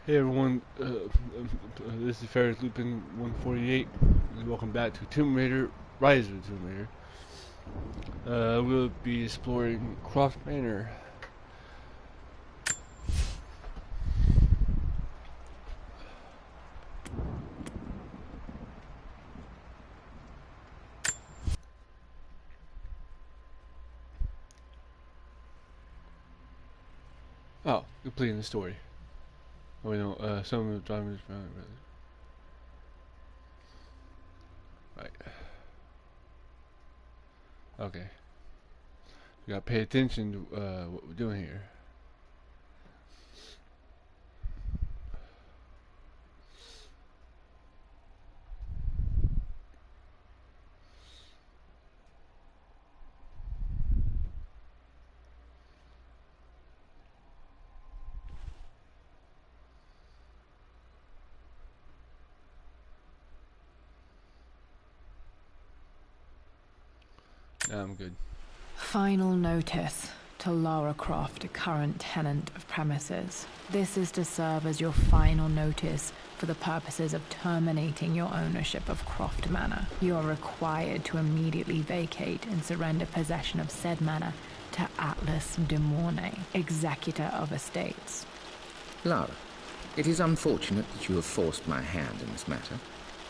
Hey everyone, this is Ferris Lupin 148, and welcome back to Tomb Raider: Rise of the Tomb Raider. We'll be exploring Croft Manor. Oh, completing the story. Oh, we know, some of the drivers found it. Right. Okay. We gotta pay attention to what we're doing here. Now I'm good. Final notice to Lara Croft, a current tenant of premises. This is to serve as your final notice for the purposes of terminating your ownership of Croft Manor. You are required to immediately vacate and surrender possession of said manor to Atlas de Mornay, executor of estates. Lara, it is unfortunate that you have forced my hand in this matter,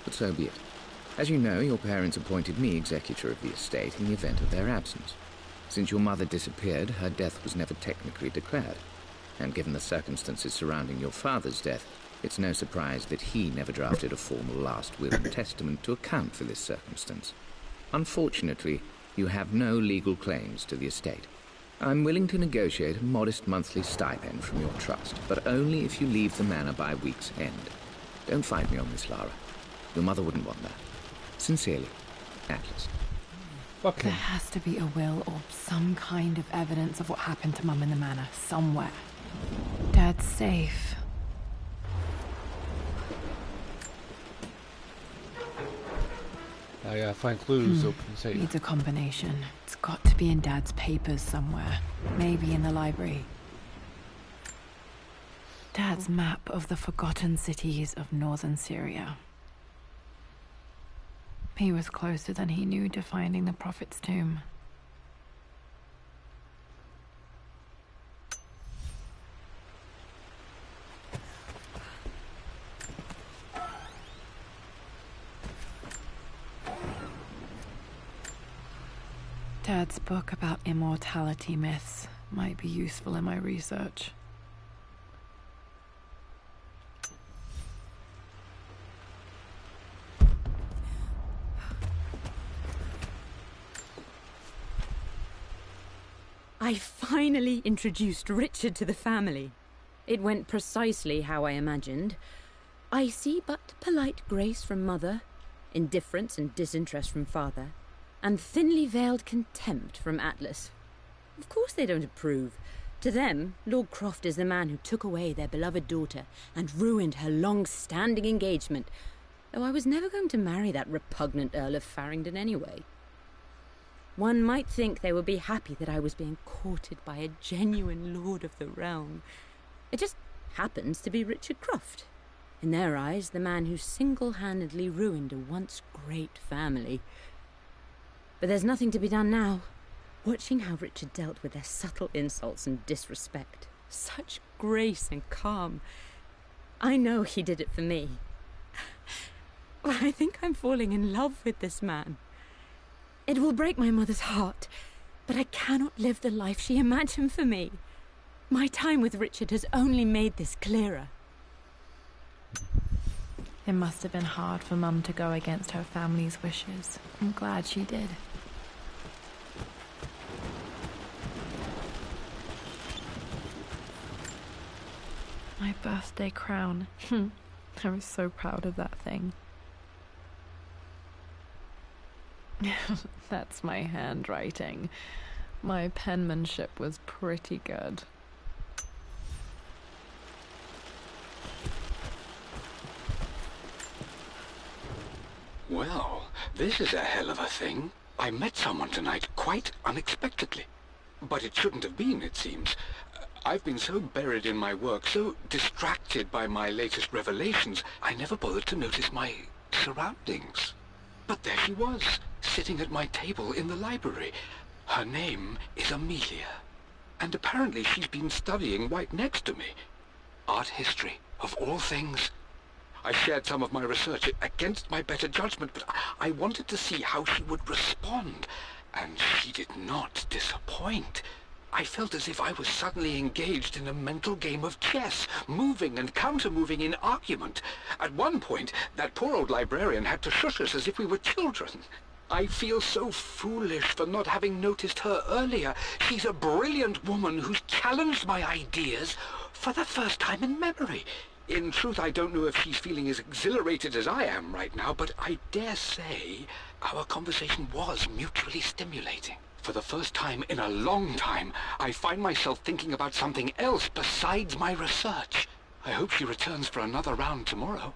but so be it. As you know, your parents appointed me executor of the estate in the event of their absence. Since your mother disappeared, her death was never technically declared. And given the circumstances surrounding your father's death, it's no surprise that he never drafted a formal last will and testament to account for this circumstance. Unfortunately, you have no legal claims to the estate. I'm willing to negotiate a modest monthly stipend from your trust, but only if you leave the manor by week's end. Don't fight me on this, Lara. Your mother wouldn't want that. Sincerely, Atlas. Fuck him. There has to be a will or some kind of evidence of what happened to Mum in the manor somewhere. Dad's safe. I gotta find clues to open the safe. Needs a combination. It's got to be in Dad's papers somewhere. Maybe in the library. Dad's map of the forgotten cities of northern Syria. He was closer than he knew to finding the Prophet's tomb. Dad's book about immortality myths might be useful in my research. I finally introduced Richard to the family. It went precisely how I imagined. Icy but polite grace from mother, indifference and disinterest from father, and thinly veiled contempt from Atlas. Of course they don't approve. To them, Lord Croft is the man who took away their beloved daughter and ruined her long-standing engagement, though I was never going to marry that repugnant Earl of Farringdon anyway. One might think they would be happy that I was being courted by a genuine lord of the realm. It just happens to be Richard Croft. In their eyes, the man who single-handedly ruined a once great family. But there's nothing to be done now. Watching how Richard dealt with their subtle insults and disrespect. Such grace and calm. I know he did it for me. I think I'm falling in love with this man. It will break my mother's heart, but I cannot live the life she imagined for me. My time with Richard has only made this clearer. It must have been hard for Mum to go against her family's wishes. I'm glad she did. My birthday crown. I was so proud of that thing. That's my handwriting. My penmanship was pretty good. Well, this is a hell of a thing. I met someone tonight quite unexpectedly. But it shouldn't have been, it seems. I've been so buried in my work, so distracted by my latest revelations, I never bothered to notice my surroundings. But there she was, sitting at my table in the library. Her name is Amelia, and apparently she's been studying right next to me. Art history, of all things. I shared some of my research against my better judgment, but I wanted to see how she would respond, and she did not disappoint. I felt as if I was suddenly engaged in a mental game of chess, moving and counter-moving in argument. At one point, that poor old librarian had to shush us as if we were children. I feel so foolish for not having noticed her earlier. She's a brilliant woman who's challenged my ideas for the first time in memory. In truth, I don't know if she's feeling as exhilarated as I am right now, but I dare say our conversation was mutually stimulating. For the first time in a long time, I find myself thinking about something else besides my research. I hope she returns for another round tomorrow.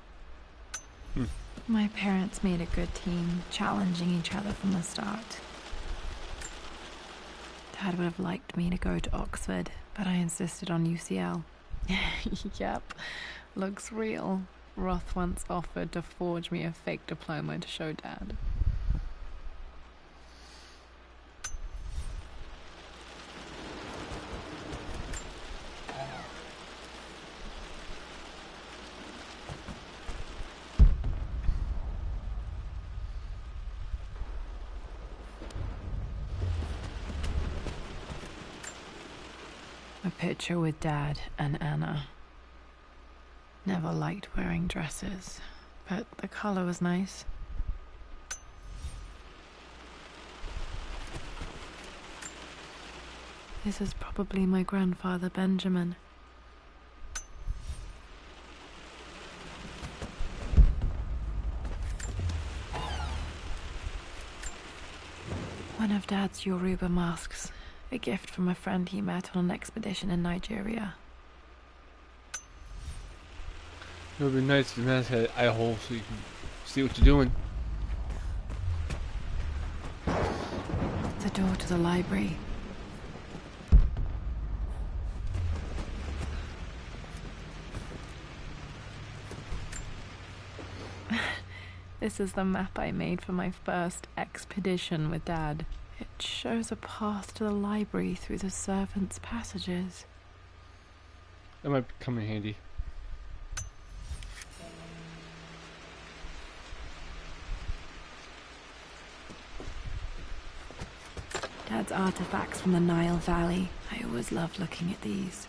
My parents made a good team, challenging each other from the start. Dad would have liked me to go to Oxford, but I insisted on UCL. Yep, looks real. Roth once offered to forge me a fake diploma to show Dad. A picture with Dad and Anna. Never liked wearing dresses, but the color was nice. This is probably my grandfather Benjamin. One of Dad's Yoruba masks. A gift from a friend he met on an expedition in Nigeria. It would be nice if the mask had an eye hole so you can see what you're doing. The door to the library. This is the map I made for my first expedition with Dad. It shows a path to the library through the servants' passages. That might come in handy. Dad's artifacts from the Nile Valley. I always loved looking at these.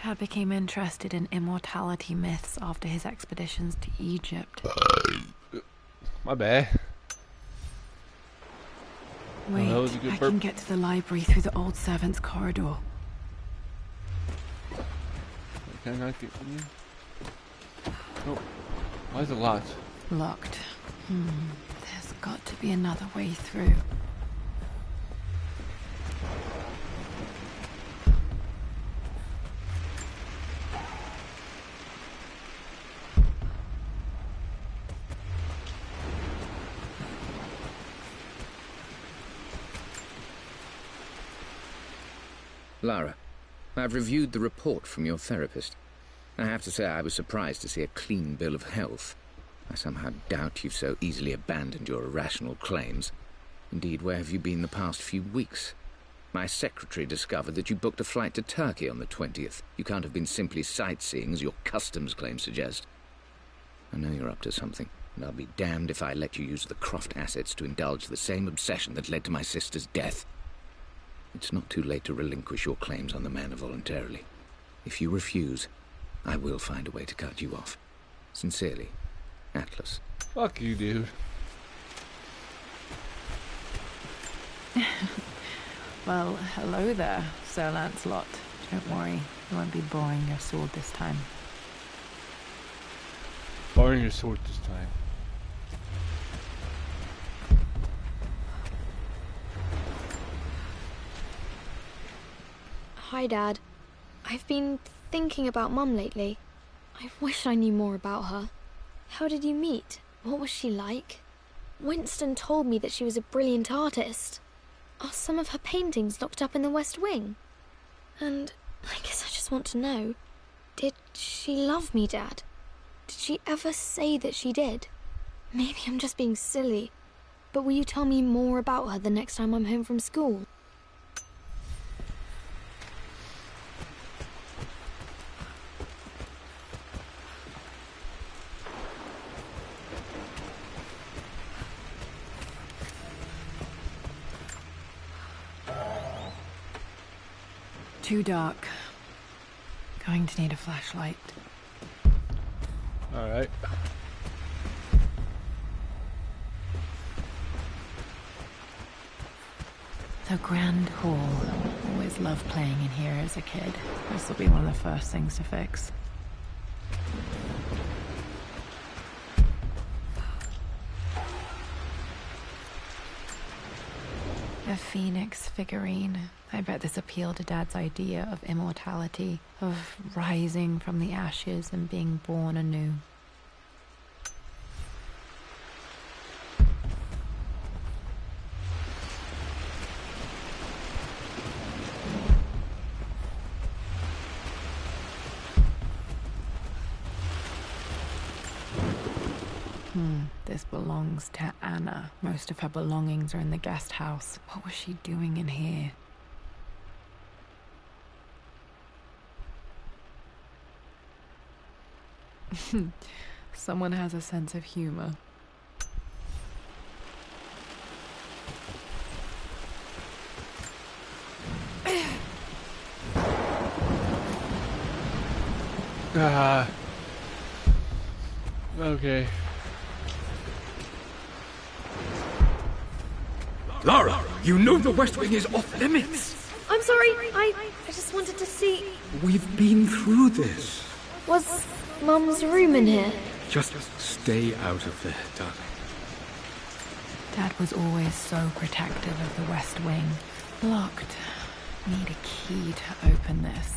Dad became interested in immortality myths after his expeditions to Egypt. My bad. Wait, that was a good I burp. can get to the library through the old servants' corridor. Can I not get in? Nope. Why is it locked? Locked. There's got to be another way through. Lara, I've reviewed the report from your therapist. I have to say I was surprised to see a clean bill of health. I somehow doubt you've so easily abandoned your irrational claims. Indeed, where have you been the past few weeks? My secretary discovered that you booked a flight to Turkey on the 20th. You can't have been simply sightseeing, as your customs claims suggest. I know you're up to something, and I'll be damned if I let you use the Croft assets to indulge the same obsession that led to my sister's death. It's not too late to relinquish your claims on the Manor voluntarily. If you refuse, I will find a way to cut you off. Sincerely, Atlas. Fuck you, dude. Well, hello there, Sir Lancelot. Don't worry, I won't be borrowing your sword this time. Borrowing your sword this time. Hi, Dad. I've been thinking about Mum lately. I wish I knew more about her. How did you meet? What was she like? Winston told me that she was a brilliant artist. Are some of her paintings locked up in the West Wing? And I guess I just want to know, did she love me, Dad? Did she ever say that she did? Maybe I'm just being silly, but will you tell me more about her the next time I'm home from school? Too dark. Going to need a flashlight. Alright. The Grand Hall. Always loved playing in here as a kid. This will be one of the first things to fix. A phoenix figurine. I bet this appealed to Dad's idea of immortality, of rising from the ashes and being born anew. This belongs to Anna. Most of her belongings are in the guest house. What was she doing in here? Someone has a sense of humor. Okay. Lara, you know the West Wing is off limits. I'm sorry, I just wanted to see... We've been through this. Was Mum's room in here? Just stay out of there, darling. Dad was always so protective of the West Wing. Locked. Need a key to open this.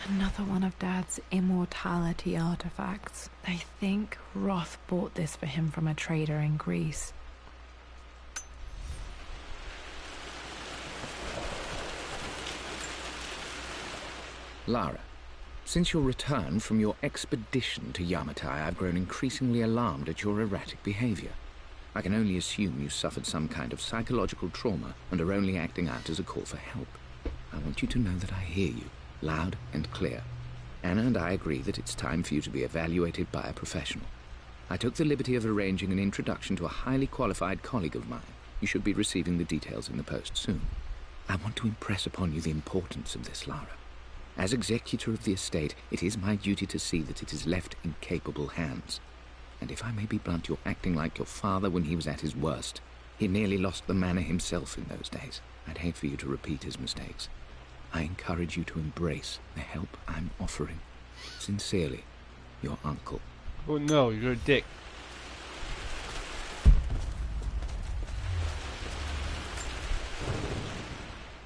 Another one of Dad's immortality artifacts. I think Roth bought this for him from a trader in Greece. Lara, since your return from your expedition to Yamatai, I've grown increasingly alarmed at your erratic behavior. I can only assume you suffered some kind of psychological trauma and are only acting out as a call for help. I want you to know that I hear you, loud and clear. Anna and I agree that it's time for you to be evaluated by a professional. I took the liberty of arranging an introduction to a highly qualified colleague of mine. You should be receiving the details in the post soon. I want to impress upon you the importance of this, Lara. As executor of the estate, it is my duty to see that it is left in capable hands. And if I may be blunt, you're acting like your father when he was at his worst. He nearly lost the manor himself in those days. I'd hate for you to repeat his mistakes. I encourage you to embrace the help I'm offering. Sincerely, your uncle. Oh no, you're a dick.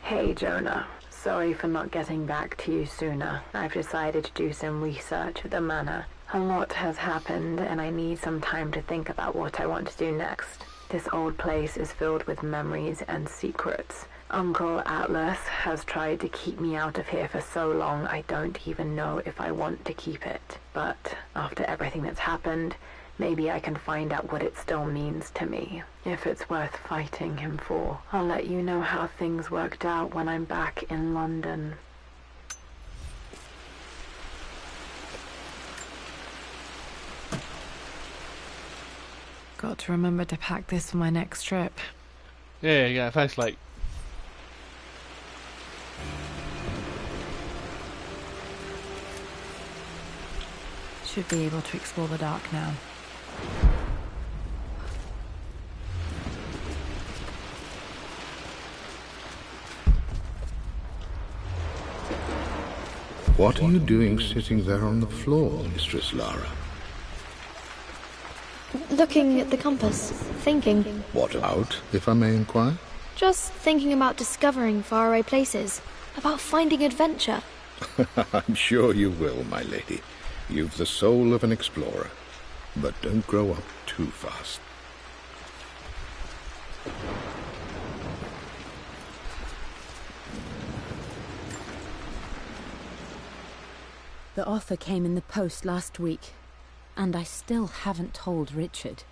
Hey, Jonah. Sorry for not getting back to you sooner. I've decided to do some research at the manor. A lot has happened, and I need some time to think about what I want to do next. This old place is filled with memories and secrets. Uncle Atlas has tried to keep me out of here for so long, I don't even know if I want to keep it. But after everything that's happened, maybe I can find out what it still means to me. If it's worth fighting him for. I'll let you know how things worked out when I'm back in London. Got to remember to pack this for my next trip. Yeah, you got a flashlight. Should be able to explore the dark now. What are you doing sitting there on the floor, Mistress Lara? looking at the compass, thinking. What about, if I may inquire? Just thinking about discovering faraway places, about finding adventure. I'm sure you will, my lady. You've the soul of an explorer. But don't grow up too fast. The offer came in the post last week, and I still haven't told Richard.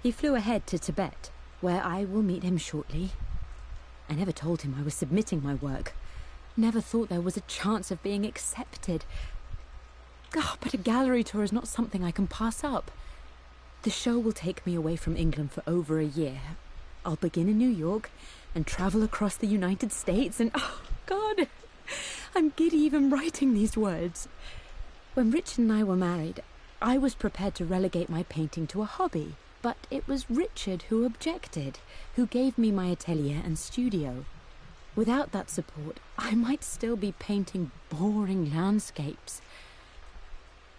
He flew ahead to Tibet, where I will meet him shortly. I never told him I was submitting my work. Never thought there was a chance of being accepted. Oh, but a gallery tour is not something I can pass up. The show will take me away from England for over a year. I'll begin in New York and travel across the United States and... oh, God! I'm giddy even writing these words. When Richard and I were married, I was prepared to relegate my painting to a hobby. But it was Richard who objected, who gave me my atelier and studio. Without that support, I might still be painting boring landscapes.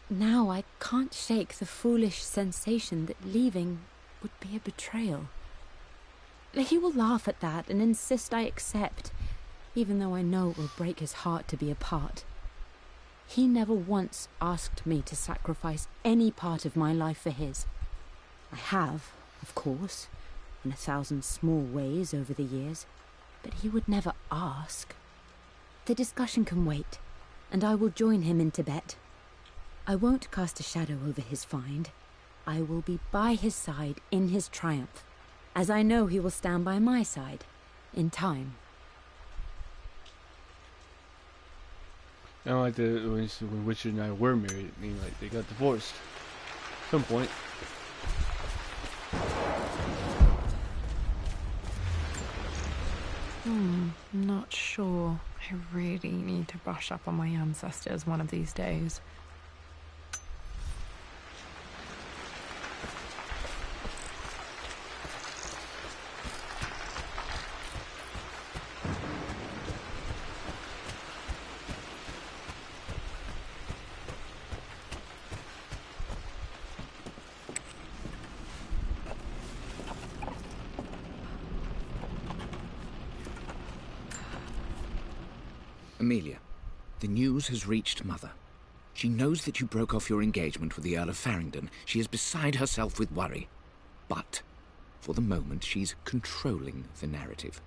Now I can't shake the foolish sensation that leaving would be a betrayal. He will laugh at that and insist I accept, even though I know it will break his heart to be apart. He never once asked me to sacrifice any part of my life for his. I have, of course, in 1,000 small ways over the years, but he would never ask. The discussion can wait, and I will join him in Tibet. I won't cast a shadow over his find. I will be by his side in his triumph, as I know he will stand by my side, in time. I don't like when Richard and I were married. I mean, like, they got divorced. At some point. Not sure. I really need to brush up on my ancestors one of these days. Amelia, the news has reached Mother. She knows that you broke off your engagement with the Earl of Farringdon. She is beside herself with worry. But, for the moment, she's controlling the narrative.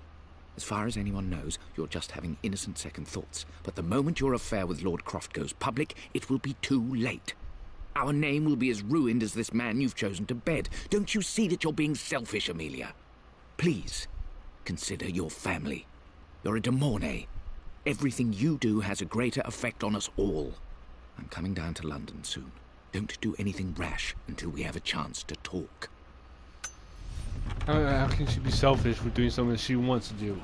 As far as anyone knows, you're just having innocent second thoughts. But the moment your affair with Lord Croft goes public, it will be too late. Our name will be as ruined as this man you've chosen to bed. Don't you see that you're being selfish, Amelia? Please, consider your family. You're a de Mornay. Everything you do has a greater effect on us all. I'm coming down to London soon. Don't do anything rash until we have a chance to talk. How can she be selfish for doing something she wants to do?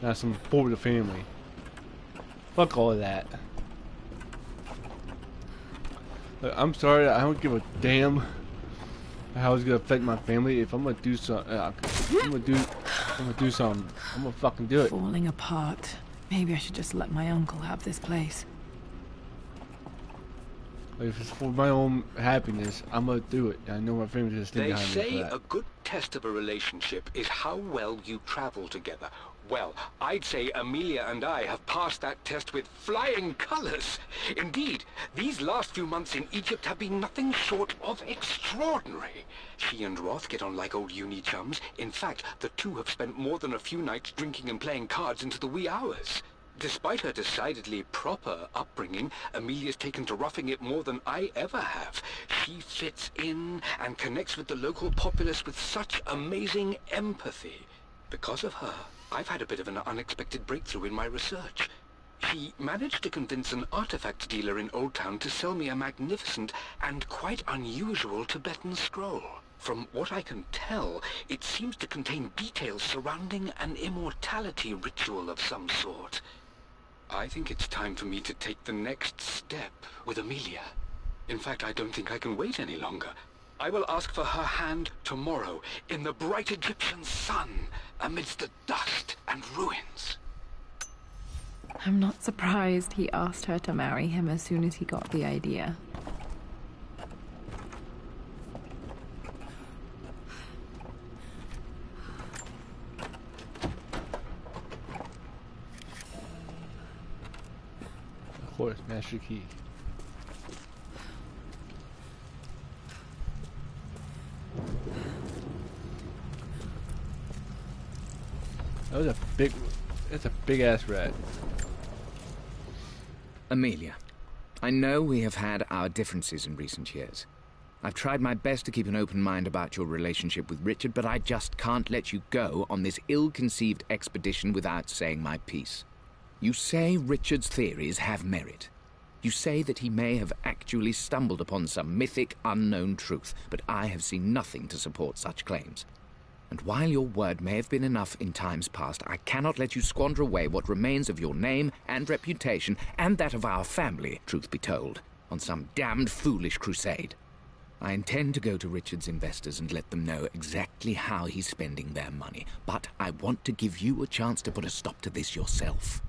Not something for the family. Fuck all of that. Look, I'm sorry, I don't give a damn how it's gonna affect my family. If I'm gonna do something, I'm gonna do something. I'm gonna fucking do it. Falling apart. Maybe I should just let my uncle have this place. Like, if it's for my own happiness, I'm gonna do it. I know my family's gonna stand They behind me for say that. a good test of a relationship is how well you travel together. Well, I'd say Amelia and I have passed that test with flying colors. Indeed, these last few months in Egypt have been nothing short of extraordinary. She and Roth get on like old uni chums. In fact, the two have spent more than a few nights drinking and playing cards into the wee hours. Despite her decidedly proper upbringing, Amelia's taken to roughing it more than I ever have. She fits in and connects with the local populace with such amazing empathy. Because of her, I've had a bit of an unexpected breakthrough in my research. She managed to convince an artifact dealer in Old Town to sell me a magnificent and quite unusual Tibetan scroll. From what I can tell, it seems to contain details surrounding an immortality ritual of some sort. I think it's time for me to take the next step with Amelia. In fact, I don't think I can wait any longer. I will ask for her hand tomorrow in the bright Egyptian sun amidst the dust and ruins. I'm not surprised he asked her to marry him as soon as he got the idea. course, Master Key. That was a big... That's a big-ass rat. Amelia, I know we have had our differences in recent years. I've tried my best to keep an open mind about your relationship with Richard, but I just can't let you go on this ill-conceived expedition without saying my piece. You say Richard's theories have merit. You say that he may have actually stumbled upon some mythic, unknown truth, but I have seen nothing to support such claims. And while your word may have been enough in times past, I cannot let you squander away what remains of your name and reputation, and that of our family, truth be told, on some damned foolish crusade. I intend to go to Richard's investors and let them know exactly how he's spending their money, but I want to give you a chance to put a stop to this yourself.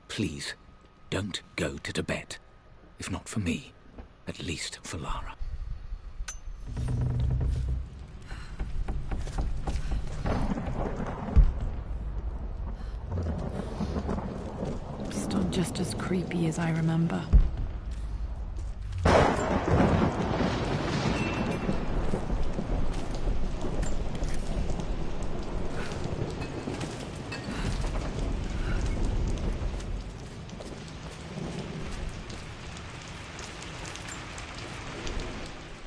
Please, don't go to Tibet. If not for me, at least for Lara. Still just as creepy as I remember.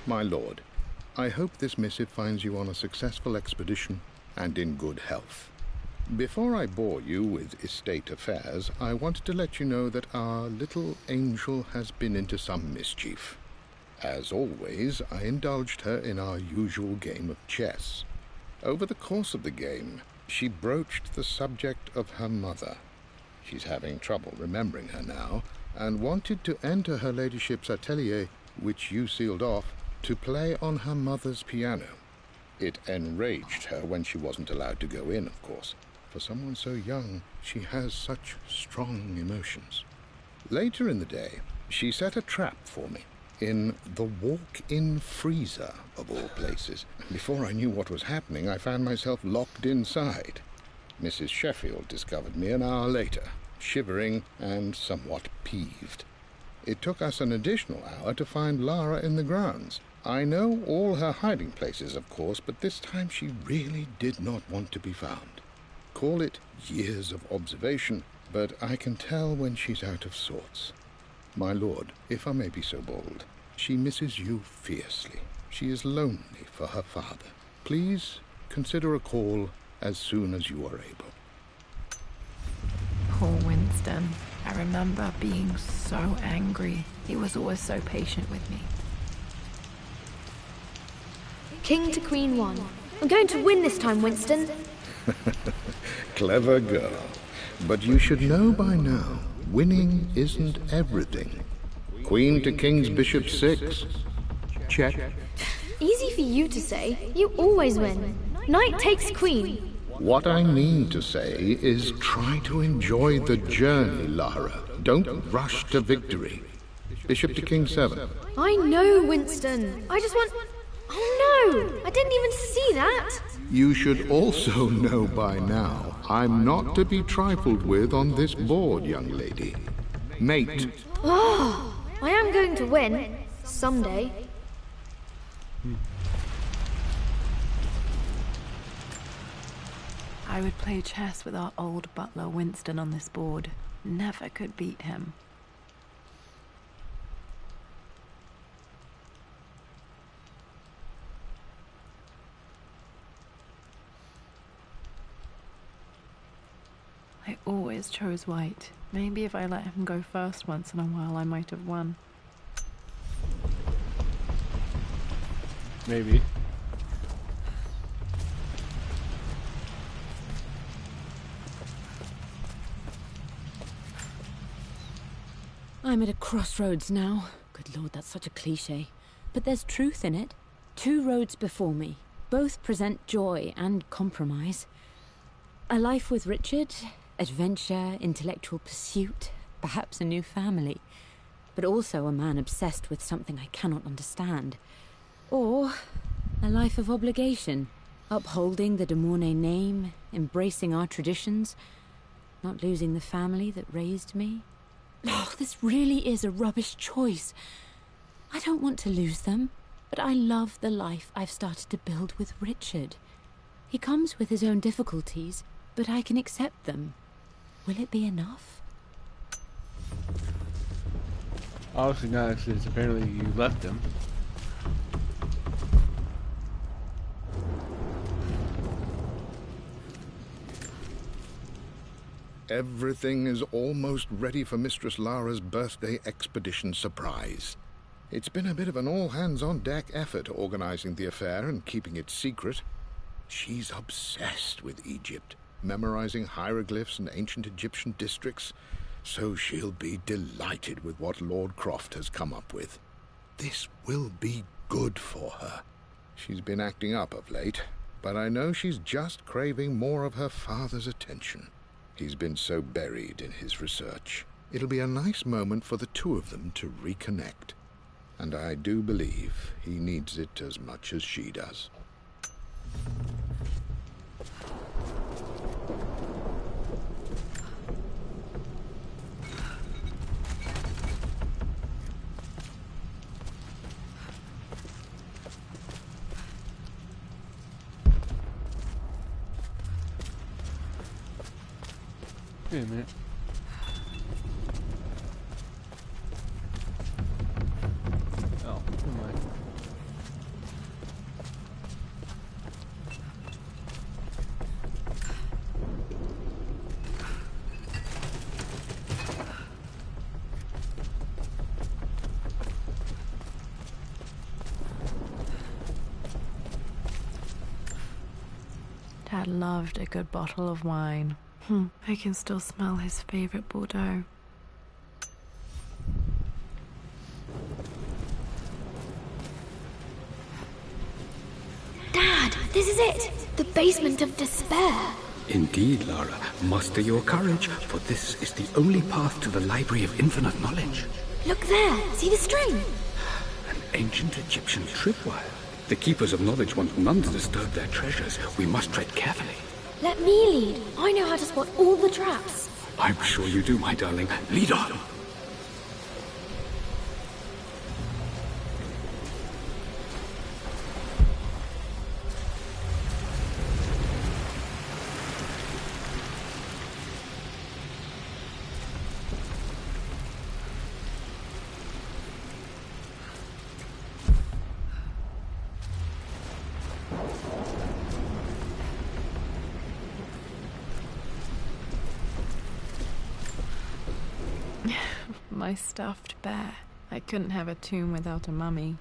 My lord, I hope this missive finds you on a successful expedition and in good health. Before I bore you with estate affairs, I wanted to let you know that our little angel has been into some mischief. As always, I indulged her in our usual game of chess. Over the course of the game, she broached the subject of her mother. She's having trouble remembering her now, and wanted to enter her ladyship's atelier, which you sealed off, to play on her mother's piano. It enraged her when she wasn't allowed to go in, of course. For someone so young, she has such strong emotions. Later in the day, she set a trap for me in the walk-in freezer, of all places. Before I knew what was happening, I found myself locked inside. Mrs. Sheffield discovered me an hour later, shivering and somewhat peeved. It took us an additional hour to find Lara in the grounds. I know all her hiding places, of course, but this time she really did not want to be found. Call it years of observation, but I can tell when she's out of sorts. My lord, if I may be so bold, she misses you fiercely. She is lonely for her father. Please consider a call as soon as you are able. Poor Winston. I remember being so angry. He was always so patient with me. King to Queen 1. I'm going to win this time, Winston. Clever girl. But you should know by now, winning isn't everything. Queen to King's Bishop 6. Check. Easy for you to say. You always win. Knight takes Queen. What I mean to say is try to enjoy the journey, Lara. Don't rush to victory. Bishop to King 7. I know, Winston. I just want... Oh no! I didn't even see that! You should also know by now, I'm not to be trifled with on this board, young lady. Mate. Oh, I am going to win. Someday. I would play chess with our old butler Winston on this board. Never could beat him. I always chose white. Maybe if I let him go first once in a while, I might have won. Maybe. I'm at a crossroads now. Good Lord, that's such a cliche. But there's truth in it. 2 roads before me. Both present joy and compromise. A life with Richard, adventure, intellectual pursuit, perhaps a new family. But also a man obsessed with something I cannot understand. Or a life of obligation, upholding the de Mornay name, embracing our traditions, not losing the family that raised me. Oh, this really is a rubbish choice. I don't want to lose them, but I love the life I've started to build with Richard. He comes with his own difficulties, but I can accept them. Will it be enough? Obviously not, since apparently you left him. Everything is almost ready for Mistress Lara's birthday expedition surprise. It's been a bit of an all-hands-on-deck effort organizing the affair and keeping it secret. She's obsessed with Egypt, memorizing hieroglyphs and ancient Egyptian districts, so she'll be delighted with what Lord Croft has come up with. This will be good for her. She's been acting up of late, but I know she's just craving more of her father's attention. He's been so buried in his research. It'll be a nice moment for the two of them to reconnect. And I do believe he needs it as much as she does. Wait a minute. Oh, never mind. Dad loved a good bottle of wine. I can still smell his favorite Bordeaux. Dad, this is it! The basement of despair. Indeed, Lara. Muster your courage, for this is the only path to the Library of Infinite Knowledge. Look there, see the string? An ancient Egyptian tripwire. The Keepers of Knowledge want none to disturb their treasures. We must tread carefully. Let me lead. I know how to spot all the traps. I'm sure you do, my darling. Lead on. My stuffed bear. I couldn't have a tomb without a mummy.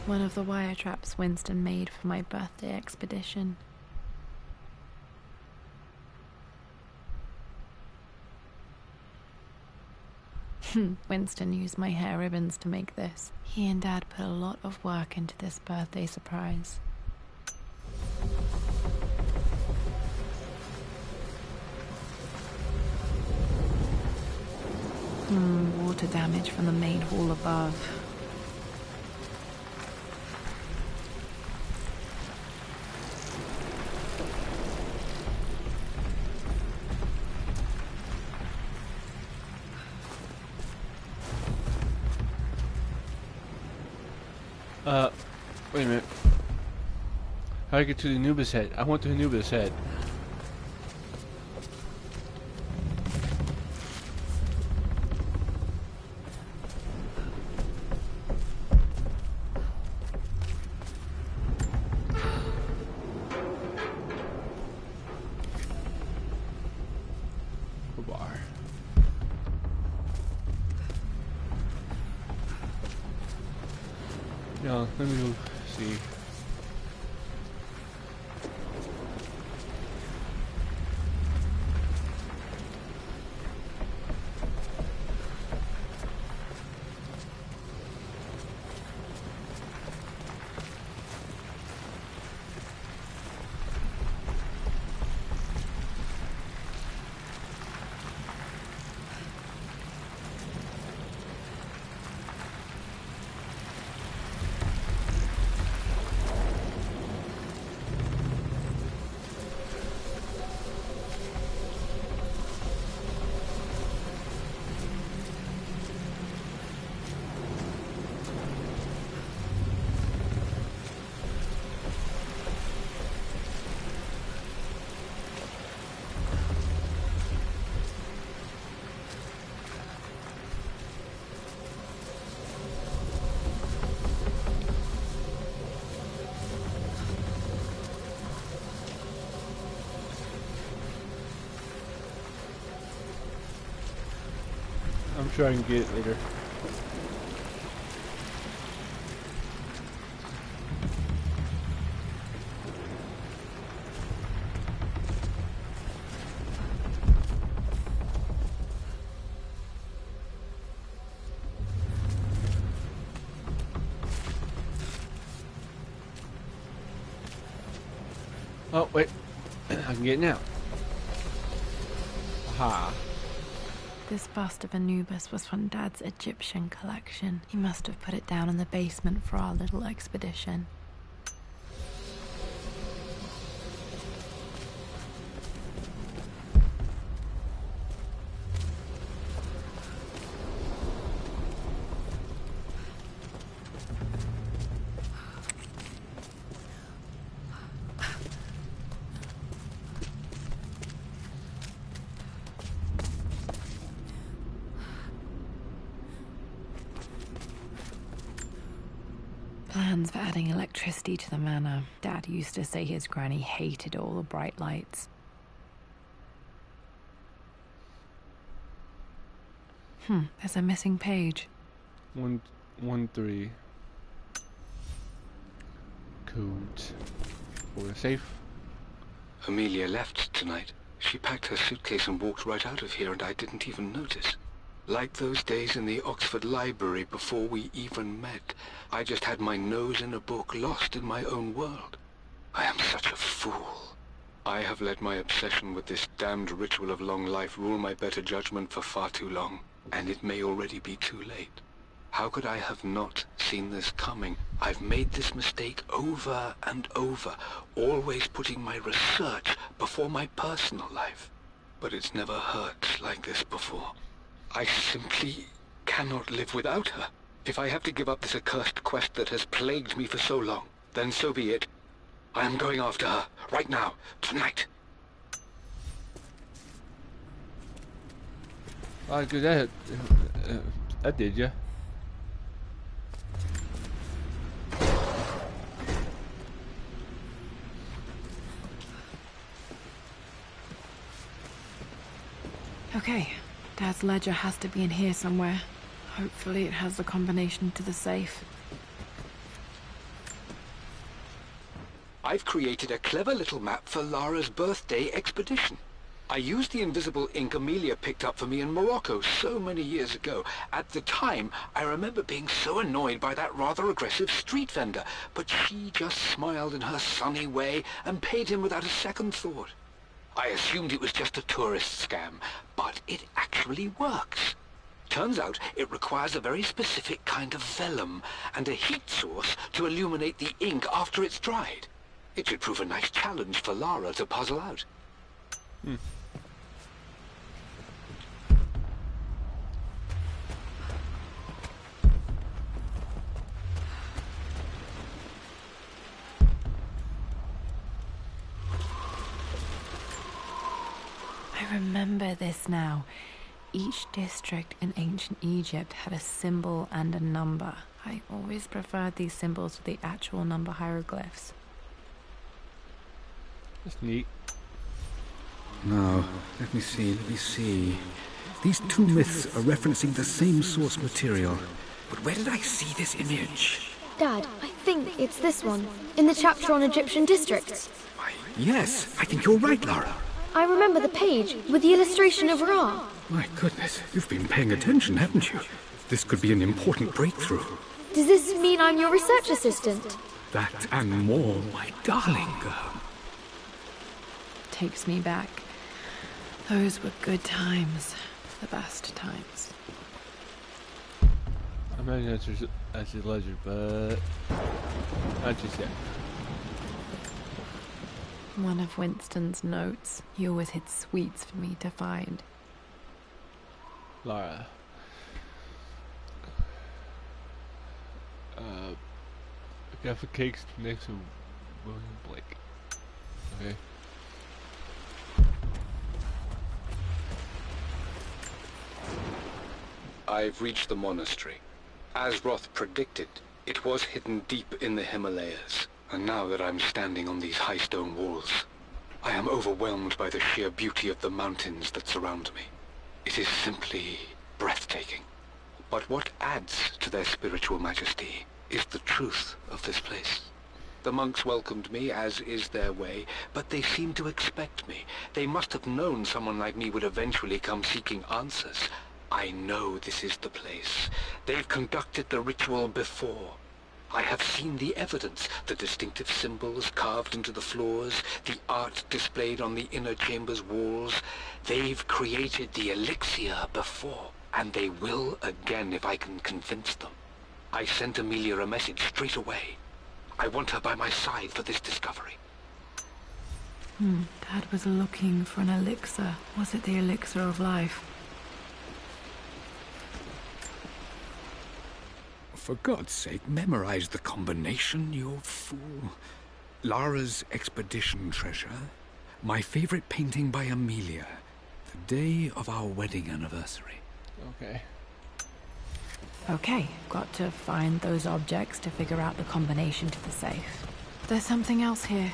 One of the wire traps Winston made for my birthday expedition. Winston used my hair ribbons to make this. He and Dad put a lot of work into this birthday surprise. Water damage from the main hall above. Wait a minute. How do I get to the Anubis head? I want the Anubis head. Bar. Yeah, let me go see. sure I can get it later. Oh, wait. I can get it now. Aha. This bust of Anubis was from Dad's Egyptian collection. He must have put it down in the basement for our little expedition. Plans for adding electricity to the manor. Dad used to say his granny hated all the bright lights. There's a missing page. 113. Code for the safe. Amelia left tonight. She packed her suitcase and walked right out of here, and I didn't even notice. Like those days in the Oxford Library before we even met. I just had my nose in a book, lost in my own world. I am such a fool. I have let my obsession with this damned ritual of long life rule my better judgment for far too long, and it may already be too late. How could I have not seen this coming? I've made this mistake over and over, always putting my research before my personal life. But it's never hurt like this before. I simply cannot live without her. If I have to give up this accursed quest that has plagued me for so long, then so be it. I am going after her, right now, tonight. Oh, good. That did ya? Okay, Dad's ledger has to be in here somewhere. Hopefully it has the combination to the safe. I've created a clever little map for Lara's birthday expedition. I used the invisible ink Amelia picked up for me in Morocco so many years ago. At the time, I remember being so annoyed by that rather aggressive street vendor, but she just smiled in her sunny way and paid him without a second thought. I assumed it was just a tourist scam, but it actually works. Turns out it requires a very specific kind of vellum and a heat source to illuminate the ink after it's dried. It should prove a nice challenge for Lara to puzzle out. I remember this now. Each district in ancient Egypt had a symbol and a number. I always preferred these symbols to the actual number hieroglyphs. That's neat. Now, let me see. These two myths are referencing the same source material. But where did I see this image? Dad, I think it's this one, in the chapter on Egyptian districts. Why, yes, I think you're right, Lara. I remember the page with the illustration of Ra. My goodness, you've been paying attention, haven't you? This could be an important breakthrough. Does this mean I'm your research assistant? That and more, my darling girl. Takes me back. Those were good times. The best times. I'm not gonna answer as a ledger, but not just yet. One of Winston's notes. He always hid sweets for me to find. Lara. Gaffer cakes next to William Blake. Okay. I've reached the monastery. As Roth predicted, it was hidden deep in the Himalayas. And now that I'm standing on these high stone walls, I am overwhelmed by the sheer beauty of the mountains that surround me. It is simply breathtaking. But what adds to their spiritual majesty is the truth of this place. The monks welcomed me, as is their way, but they seemed to expect me. They must have known someone like me would eventually come seeking answers. I know this is the place. They've conducted the ritual before. I have seen the evidence, the distinctive symbols carved into the floors, the art displayed on the inner chamber's walls. They've created the elixir before, and they will again if I can convince them. I sent Amelia a message straight away. I want her by my side for this discovery. Dad was looking for an elixir. Was it the elixir of life? For God's sake, memorize the combination, you fool. Lara's expedition treasure, my favorite painting by Amelia, the day of our wedding anniversary. Okay. Okay, got to find those objects to figure out the combination to the safe. There's something else here.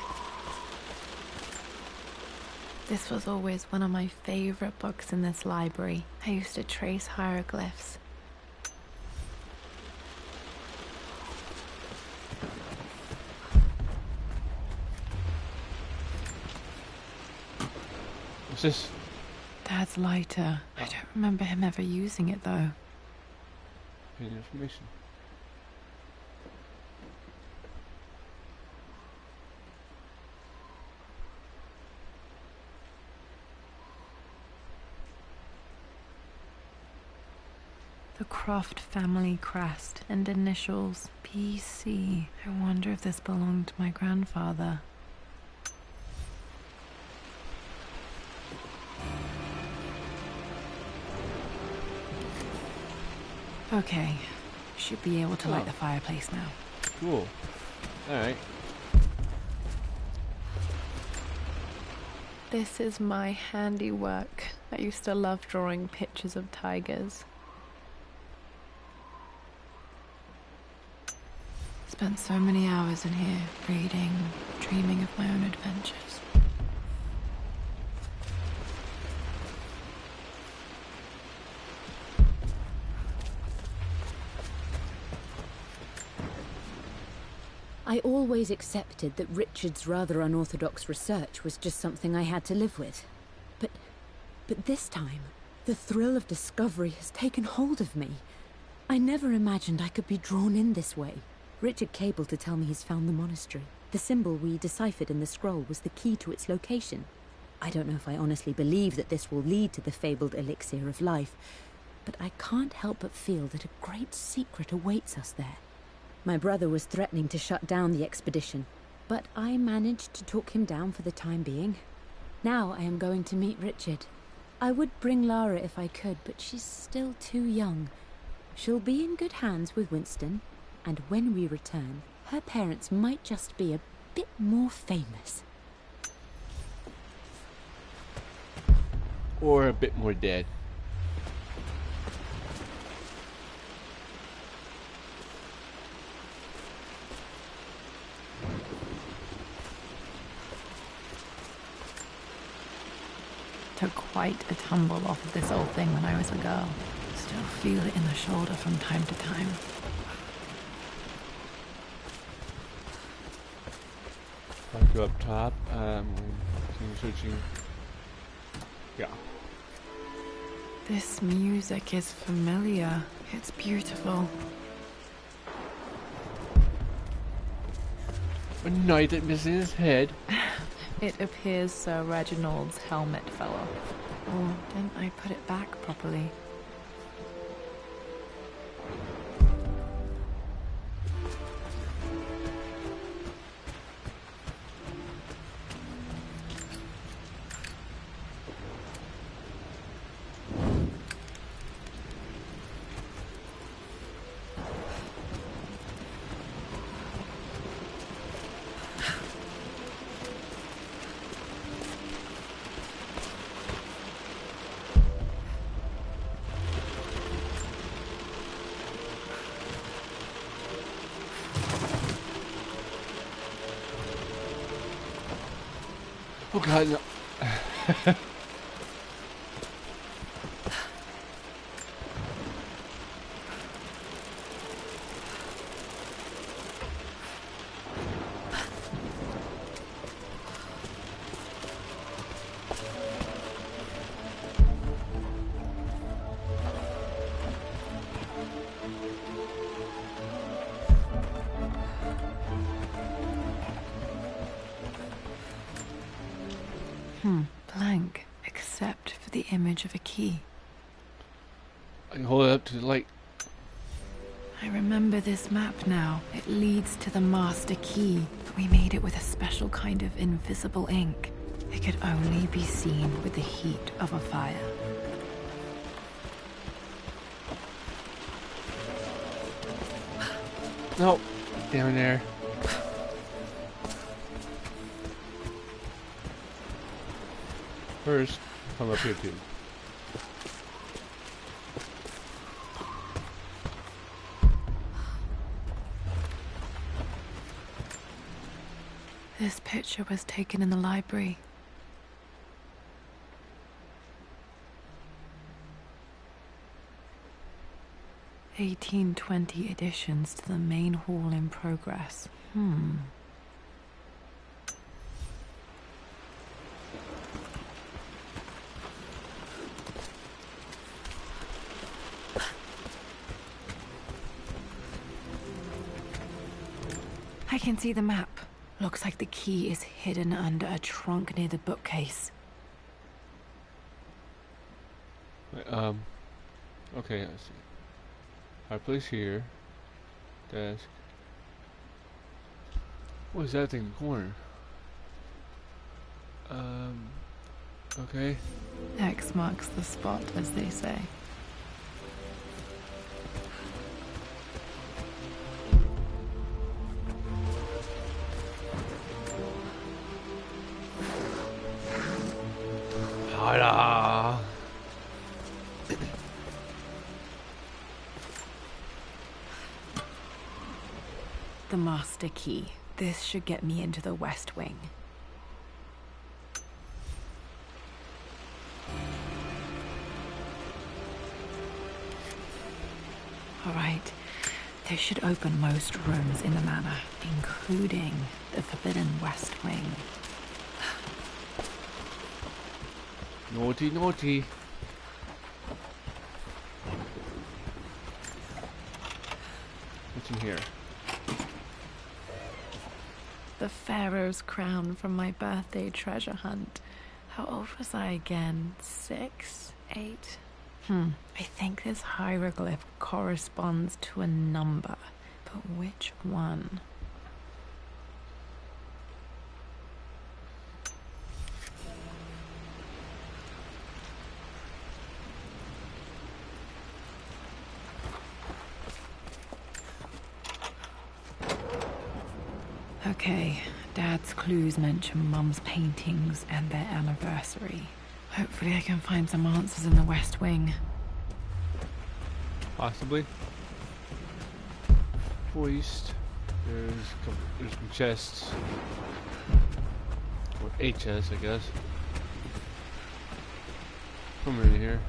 This was always one of my favorite books in this library. I used to trace hieroglyphs. What's this? Dad's lighter. I don't remember him ever using it, though. Any information? The Croft family crest and initials PC. I wonder if this belonged to my grandfather. Okay, should be able to light the fireplace now. Cool. Alright. This is my handiwork. I used to love drawing pictures of tigers. Spent so many hours in here, reading, dreaming of my own adventures. I always accepted that Richard's rather unorthodox research was just something I had to live with. But this time, the thrill of discovery has taken hold of me. I never imagined I could be drawn in this way. Richard cabled to tell me he's found the monastery. The symbol we deciphered in the scroll was the key to its location. I don't know if I honestly believe that this will lead to the fabled elixir of life, but I can't help but feel that a great secret awaits us there. My brother was threatening to shut down the expedition, but I managed to talk him down for the time being. Now I am going to meet Richard. I would bring Lara if I could, but she's still too young. She'll be in good hands with Winston, and when we return, her parents might just be a bit more famous. Or a bit more dead. Took quite a tumble off of this old thing when I was a girl. Still feel it in the shoulder from time to time. I'll go up top. Searching. Yeah. This music is familiar. It's beautiful. A knight that missing his head. It appears Sir Reginald's helmet fell off. Or didn't I put it back properly? Oh god, no. Blank, except for the image of a key. I can hold it up to the light. I remember this map now. It leads to the master key. We made it with a special kind of invisible ink. It could only be seen with the heat of a fire. Nope. Down there. First, come up here too. This picture was taken in the library. (1820) additions to the main hall in progress. I can see the map. Looks like the key is hidden under a trunk near the bookcase. Wait, okay, I see. Fireplace here. Desk. What is that thing in the corner? Okay. X marks the spot, as they say. Ta-da! The master key. This should get me into the West Wing. All right. This should open most rooms in the manor, including the forbidden West Wing. Naughty, naughty. What's in here? The Pharaoh's crown from my birthday treasure hunt. How old was I again? 6? 8? I think this hieroglyph corresponds to a number, but which one? Okay, Dad's clues mention Mum's paintings and their anniversary. Hopefully I can find some answers in the West Wing. Possibly. Hoist. There's some chests. Or a chest, I guess. Come in here.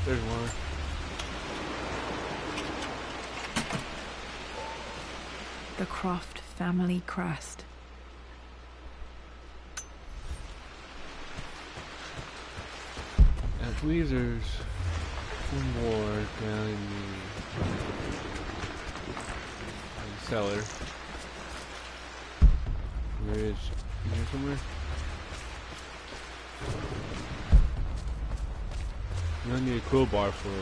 There's one. The Croft family crest. I believe there's one more down in the cellar. There is here somewhere. You don't need a crowbar for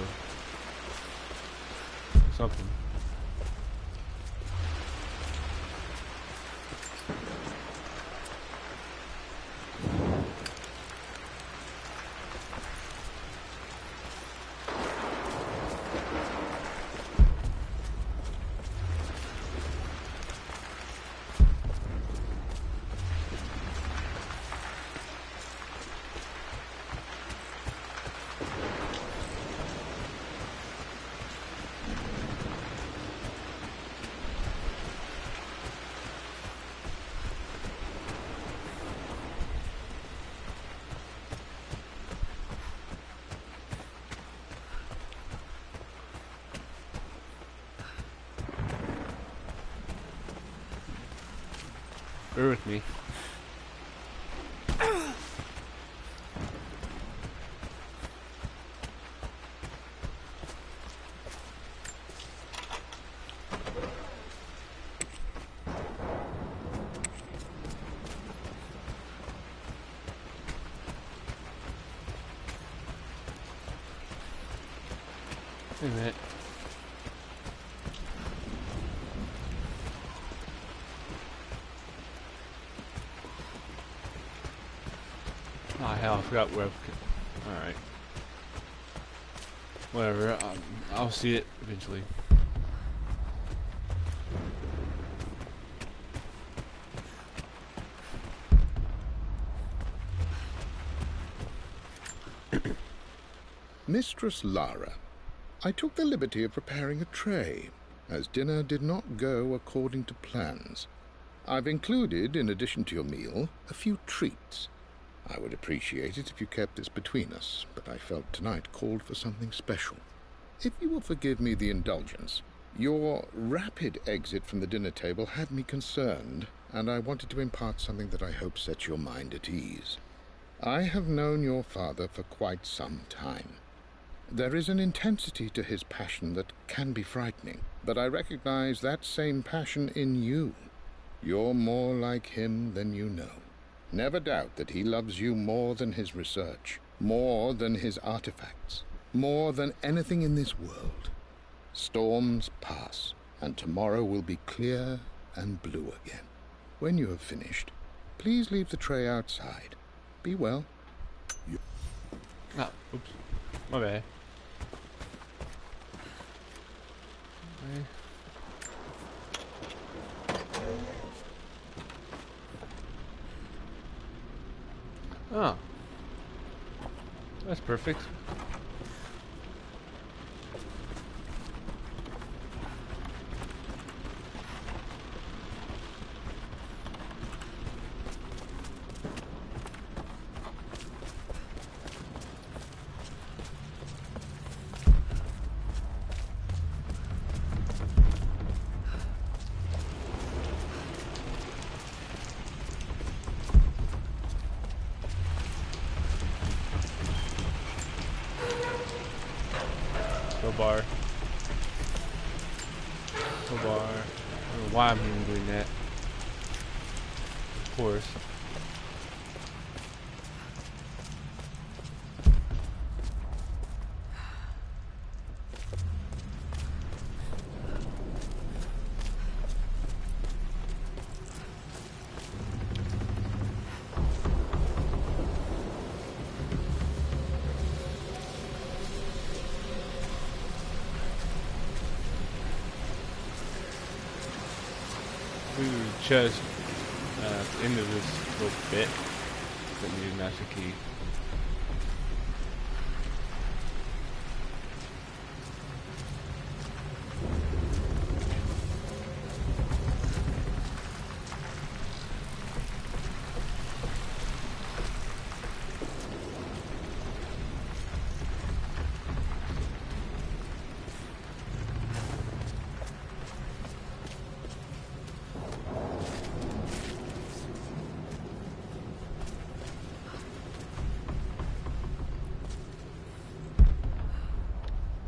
something. Bear with me. Wait a minute. Oh hell, I forgot where alright. Whatever, I'll see it eventually. Mistress Lara, I took the liberty of preparing a tray, as dinner did not go according to plans. I've included, in addition to your meal, a few treats. I would appreciate it if you kept this between us, but I felt tonight called for something special. If you will forgive me the indulgence, your rapid exit from the dinner table had me concerned, and I wanted to impart something that I hope sets your mind at ease. I have known your father for quite some time. There is an intensity to his passion that can be frightening, but I recognize that same passion in you. You're more like him than you know. Never doubt that he loves you more than his research, more than his artifacts, more than anything in this world. Storms pass, and tomorrow will be clear and blue again. When you have finished, please leave the tray outside. Be well. Ah, oops. My bad. Okay. Oh. That's perfect. Bar. I don't know why I'm even doing that. Of course. Chest into this little bit that needs master key.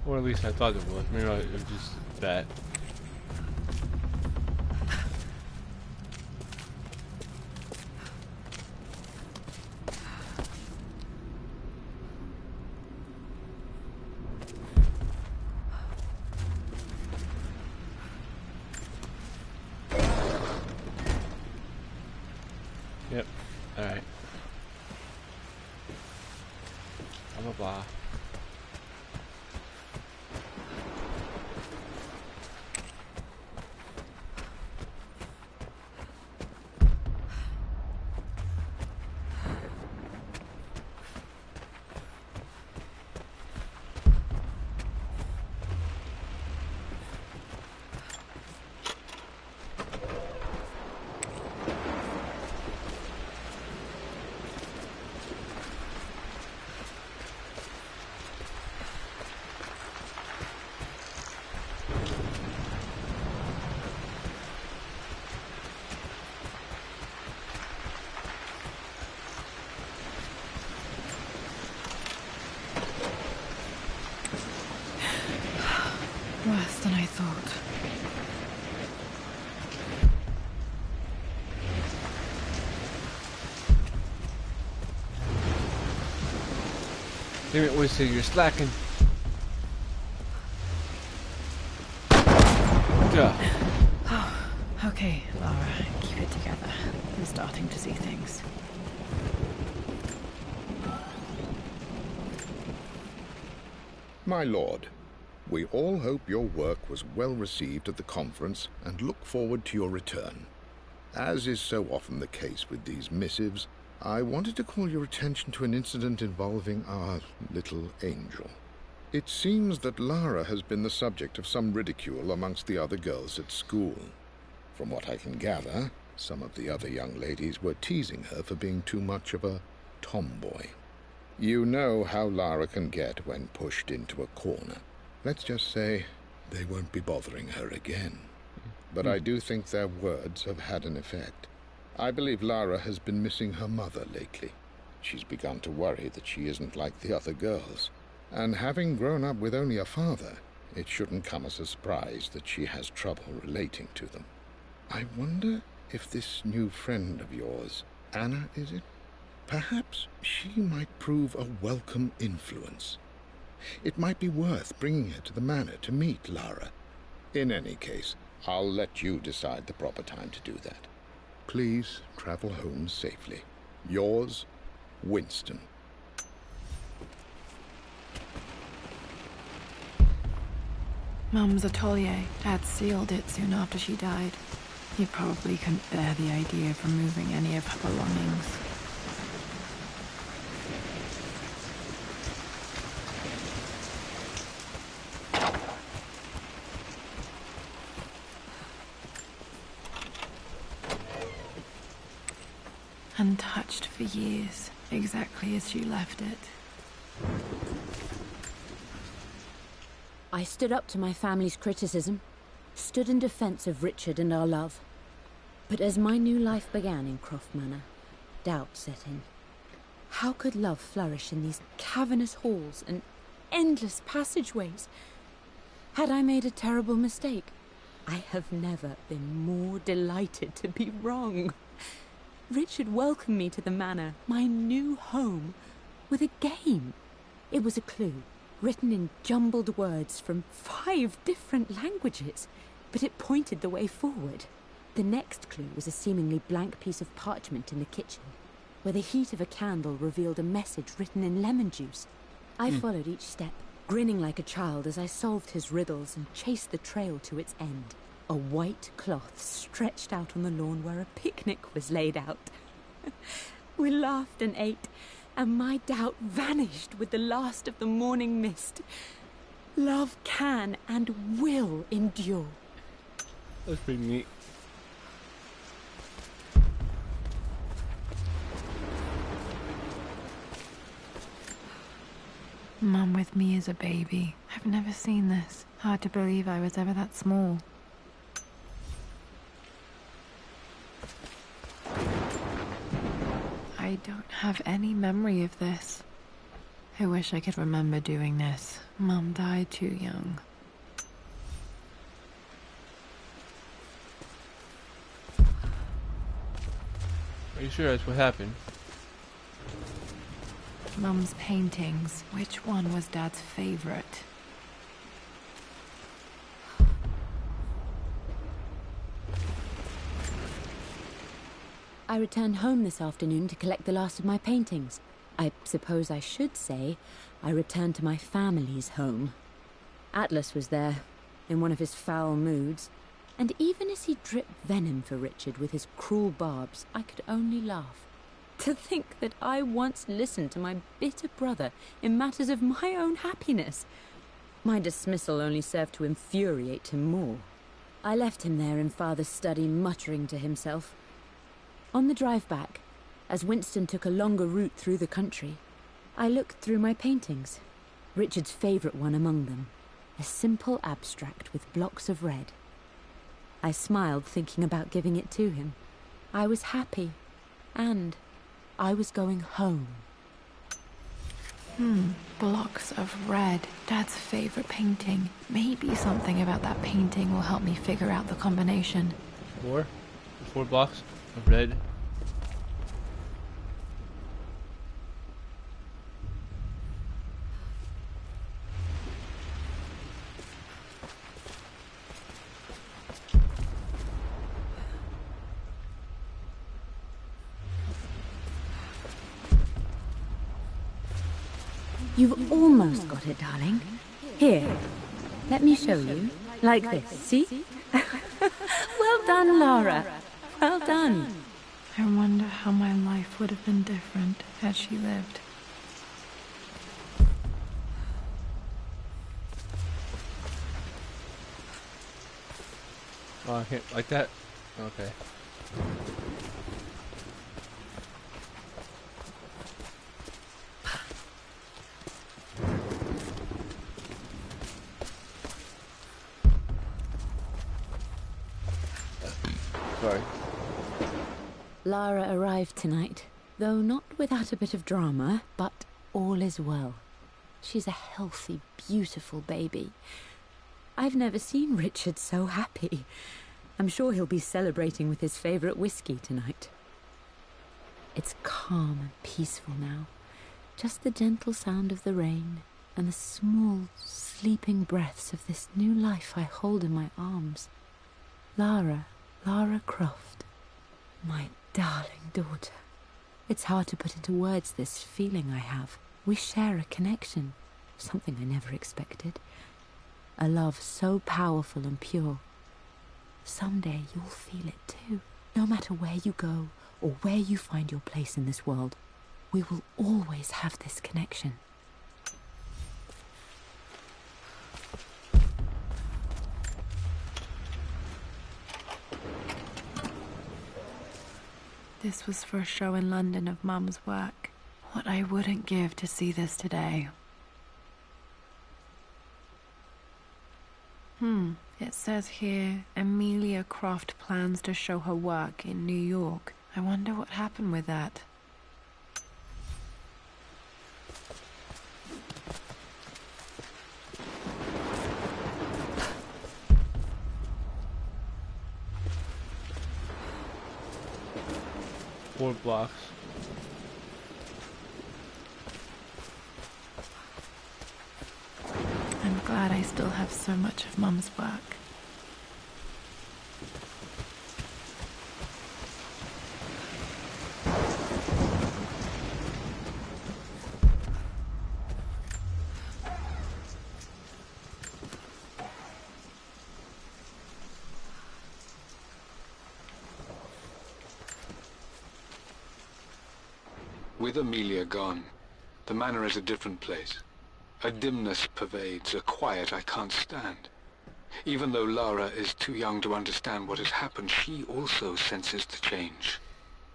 Or at least I thought it was. Maybe it was just that. Yep. Alright. Blah blah blah. Worse than I thought. They always say you're slacking. Yeah. Okay, Lara, keep it together. I'm starting to see things. My lord, we all hope your work was well received at the conference and look forward to your return. As is so often the case with these missives, I wanted to call your attention to an incident involving our little angel. It seems that Lara has been the subject of some ridicule amongst the other girls at school. From what I can gather, some of the other young ladies were teasing her for being too much of a tomboy. You know how Lara can get when pushed into a corner. Let's just say they won't be bothering her again. But I do think their words have had an effect. I believe Lara has been missing her mother lately. She's begun to worry that she isn't like the other girls. And having grown up with only a father, it shouldn't come as a surprise that she has trouble relating to them. I wonder if this new friend of yours, Anna, is it? Perhaps she might prove a welcome influence. It might be worth bringing her to the manor to meet Lara. In any case, I'll let you decide the proper time to do that. Please travel home safely. Yours, Winston. Mum's atelier. Dad sealed it soon after she died. He probably couldn't bear the idea of removing any of her belongings. Untouched for years, exactly as she left it. I stood up to my family's criticism, stood in defense of Richard and our love. But as my new life began in Croft Manor, doubt set in. How could love flourish in these cavernous halls and endless passageways? Had I made a terrible mistake? I have never been more delighted to be wrong. Richard welcomed me to the manor, my new home, with a game. It was a clue, written in jumbled words from 5 different languages, but it pointed the way forward. The next clue was a seemingly blank piece of parchment in the kitchen, where the heat of a candle revealed a message written in lemon juice. I followed each step, grinning like a child as I solved his riddles and chased the trail to its end. A white cloth stretched out on the lawn where a picnic was laid out. We laughed and ate, and my doubt vanished with the last of the morning mist. Love can and will endure. That's pretty neat. Mum with me as a baby. I've never seen this. Hard to believe I was ever that small. I don't have any memory of this. I wish I could remember doing this. Mum died too young. Are you sure that's what happened? Mum's paintings. Which one was Dad's favorite? I returned home this afternoon to collect the last of my paintings. I suppose I should say I returned to my family's home. Atlas was there, in one of his foul moods, and even as he dripped venom for Richard with his cruel barbs, I could only laugh. To think that I once listened to my bitter brother in matters of my own happiness. My dismissal only served to infuriate him more. I left him there in Father's study, muttering to himself. On the drive back, as Winston took a longer route through the country, I looked through my paintings, Richard's favourite one among them, a simple abstract with blocks of red. I smiled, thinking about giving it to him. I was happy, and I was going home. Blocks of red. Dad's favorite painting. Maybe something about that painting will help me figure out the combination. 4 blocks of red. You've almost got it, darling. Here, let me show you. Like this, see? Well done, Lara. Well done. I wonder how my life would have been different had she lived. Oh, I can't like that? Okay. Sorry. Lara arrived tonight, though not without a bit of drama, but all is well. She's a healthy, beautiful baby. I've never seen Richard so happy. I'm sure he'll be celebrating with his favourite whiskey tonight. It's calm and peaceful now. Just the gentle sound of the rain and the small, sleeping breaths of this new life I hold in my arms. Lara Croft, my darling daughter. It's hard to put into words this feeling I have. We share a connection, something I never expected. A love so powerful and pure. Someday you'll feel it too. No matter where you go or where you find your place in this world, we will always have this connection. This was for a show in London of Mum's work. What I wouldn't give to see this today. It says here, Amelia Croft plans to show her work in New York. I wonder what happened with that. Four blocks. I'm glad I still have so much of Mum's work. With Amelia gone, the manor is a different place. A dimness pervades, a quiet I can't stand. Even though Lara is too young to understand what has happened, she also senses the change.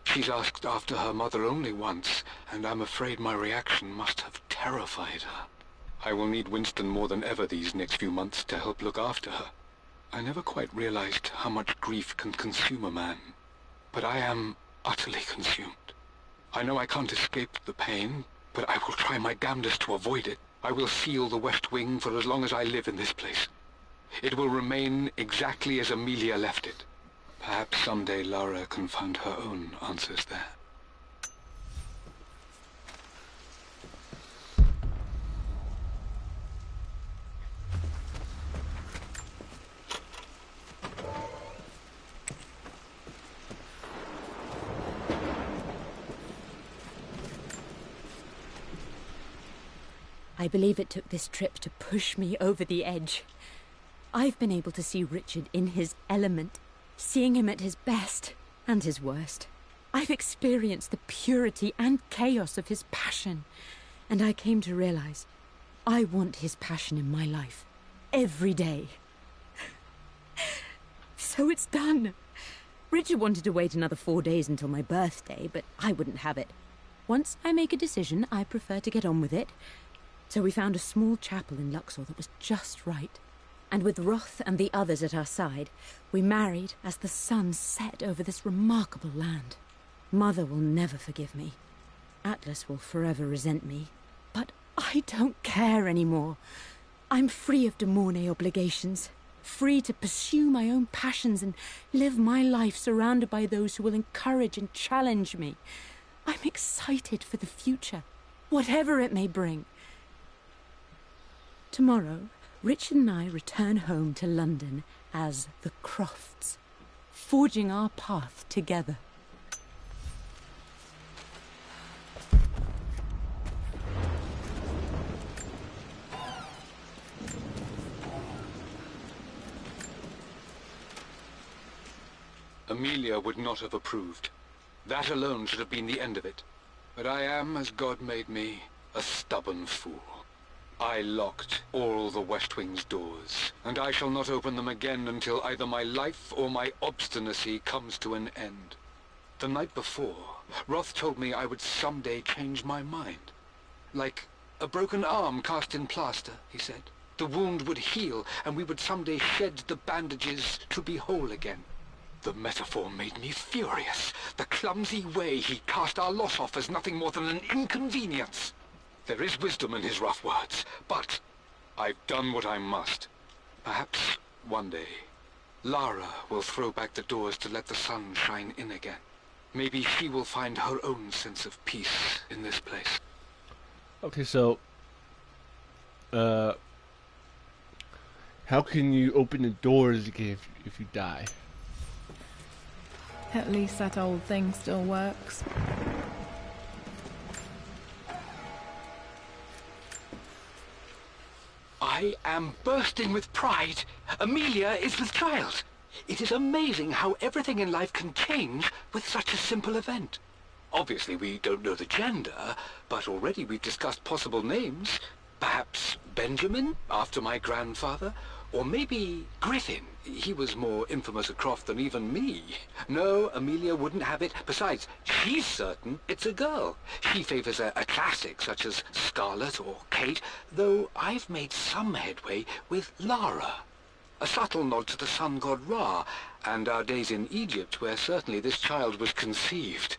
She's asked after her mother only once, and I'm afraid my reaction must have terrified her. I will need Winston more than ever these next few months to help look after her. I never quite realized how much grief can consume a man, but I am utterly consumed. I know I can't escape the pain, but I will try my damnedest to avoid it. I will seal the West Wing for as long as I live in this place. It will remain exactly as Amelia left it. Perhaps someday Lara can find her own answers there. I believe it took this trip to push me over the edge. I've been able to see Richard in his element, seeing him at his best and his worst. I've experienced the purity and chaos of his passion, and I came to realize I want his passion in my life every day. So it's done. Richard wanted to wait another 4 days until my birthday, but I wouldn't have it. Once I make a decision, I prefer to get on with it. So we found a small chapel in Luxor that was just right. And with Roth and the others at our side, we married as the sun set over this remarkable land. Mother will never forgive me. Atlas will forever resent me. But I don't care anymore. I'm free of de Mornay obligations, free to pursue my own passions and live my life surrounded by those who will encourage and challenge me. I'm excited for the future, whatever it may bring. Tomorrow, Richard and I return home to London as the Crofts, forging our path together. Amelia would not have approved. That alone should have been the end of it. But I am, as God made me, a stubborn fool. I locked all the West Wing's doors, and I shall not open them again until either my life or my obstinacy comes to an end. The night before, Roth told me I would someday change my mind. Like a broken arm cast in plaster, he said. The wound would heal, and we would someday shed the bandages to be whole again. The metaphor made me furious. The clumsy way he cast our loss off as nothing more than an inconvenience. There is wisdom in his rough words, but I've done what I must. Perhaps one day, Lara will throw back the doors to let the sun shine in again. Maybe she will find her own sense of peace in this place. Okay, so, how can you open the doors again if you die? At least that old thing still works. I am bursting with pride. Amelia is with child. It is amazing how everything in life can change with such a simple event. Obviously, we don't know the gender, but already we've discussed possible names. Perhaps Benjamin, after my grandfather, or maybe Griffin. He was more infamous at Croft than even me. No, Amelia wouldn't have it. Besides, she's certain it's a girl. She favors a classic such as Scarlet or Kate, though I've made some headway with Lara. A subtle nod to the sun god Ra, and our days in Egypt, where certainly this child was conceived.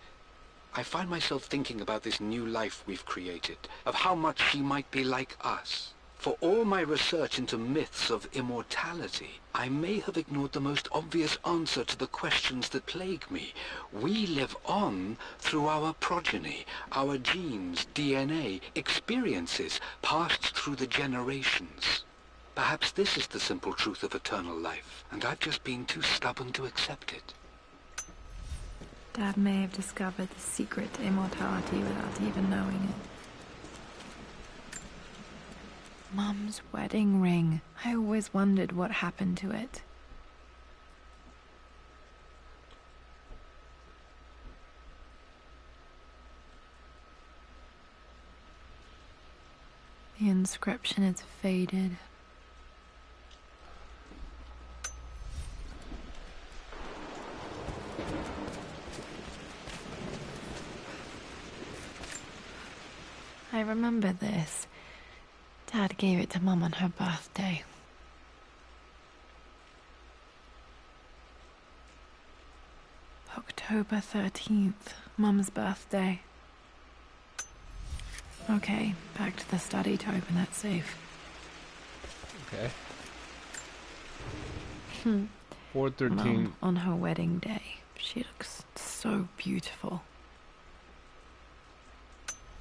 I find myself thinking about this new life we've created, of how much she might be like us. For all my research into myths of immortality, I may have ignored the most obvious answer to the questions that plague me. We live on through our progeny, our genes, DNA, experiences passed through the generations. Perhaps this is the simple truth of eternal life, and I've just been too stubborn to accept it. Dad may have discovered the secret to immortality without even knowing it. Mum's wedding ring. I always wondered what happened to it. The inscription is faded. I remember this. Dad gave it to Mum on her birthday. October 13th, Mum's birthday. Okay, back to the study to open that safe. Okay. 413. Mum, on her wedding day, she looks so beautiful.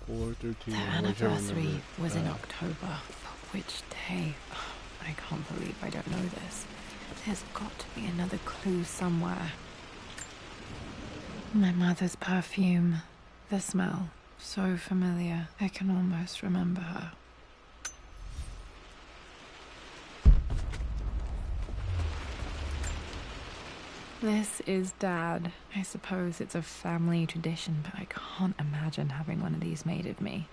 413. Their anniversary was in October. But which day? I can't believe I don't know this. There's got to be another clue somewhere. My mother's perfume. The smell. So familiar. I can almost remember her. This is Dad. I suppose it's a family tradition, but I can't imagine having one of these made of me.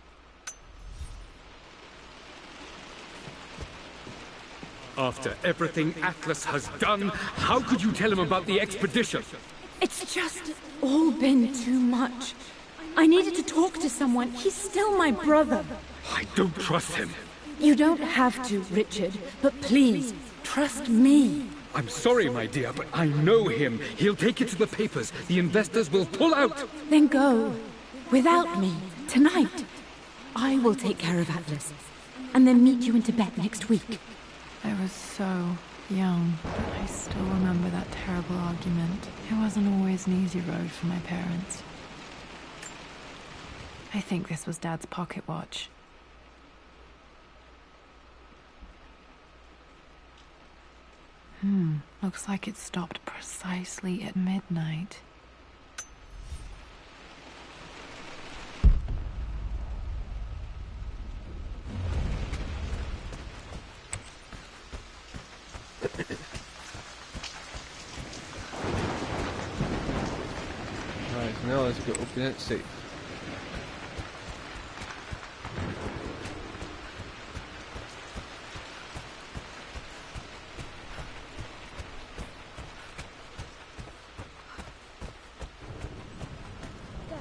After everything Atlas has done, how could you tell him about the expedition? It's just all been too much. I needed to talk to someone. He's still my brother. I don't trust him. You don't have to, Richard, but please, trust me. I'm sorry, my dear, but I know him. He'll take it to the papers. The investors will pull out. Then go. Without me. Tonight. I will take care of Atlas. And then meet you in Tibet next week. I was so young, but I still remember that terrible argument. It wasn't always an easy road for my parents. I think this was Dad's pocket watch. Looks like it stopped precisely at midnight. Alright, so now let's go open that safe.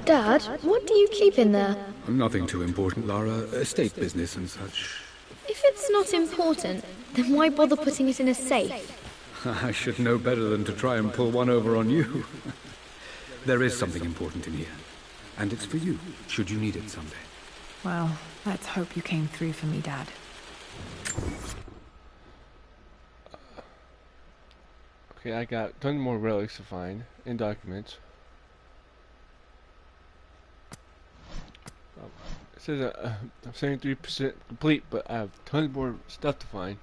Dad, what do you keep in there? Nothing too important, Lara. Estate business and such. If it's not important, then why bother putting it in a safe? I should know better than to try and pull one over on you. There is something important in here. And it's for you, should you need it someday. Well, let's hope you came through for me, Dad. Okay, I got tons more relics to find in documents. It says I'm 73% complete, but I have tons more stuff to find.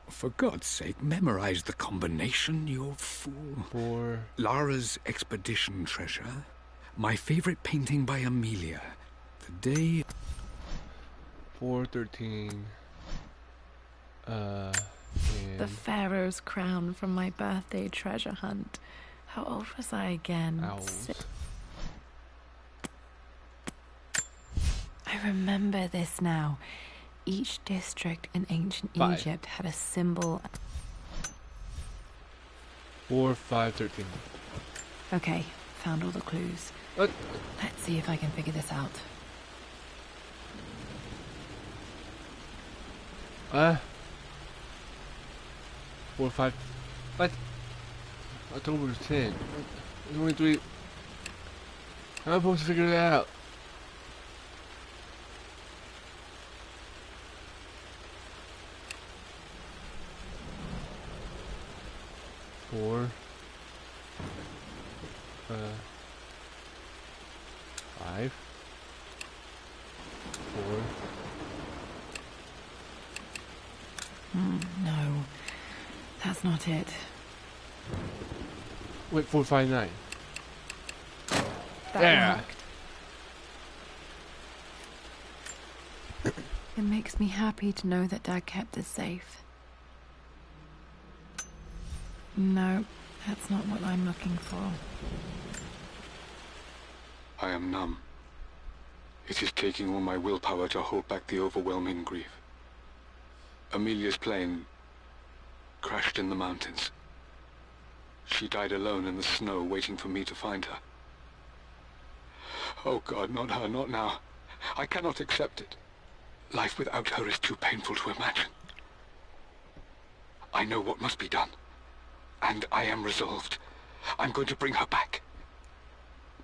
For God's sake, memorize the combination, you fool. For Lara's expedition treasure. My favorite painting by Amelia. The day... 413. The Pharaoh's crown from my birthday treasure hunt. How old was I again? Owls. I remember this now. Each district in ancient 5. Egypt had a symbol. 4, 5, 13. Okay, found all the clues. What? Let's see if I can figure this out. 4, 5. What? October 10. There's only 3. How am I supposed to figure that out? Four. 5. 4. No, that's not it. Wait, 4, 5, 9. That Yeah. worked. It makes me happy to know that Dad kept this safe. No, that's not what I'm looking for. I am numb. It is taking all my willpower to hold back the overwhelming grief. Amelia's plane crashed in the mountains. She died alone in the snow, waiting for me to find her. Oh God, not her, not now. I cannot accept it. Life without her is too painful to imagine. I know what must be done. And I am resolved. I'm going to bring her back.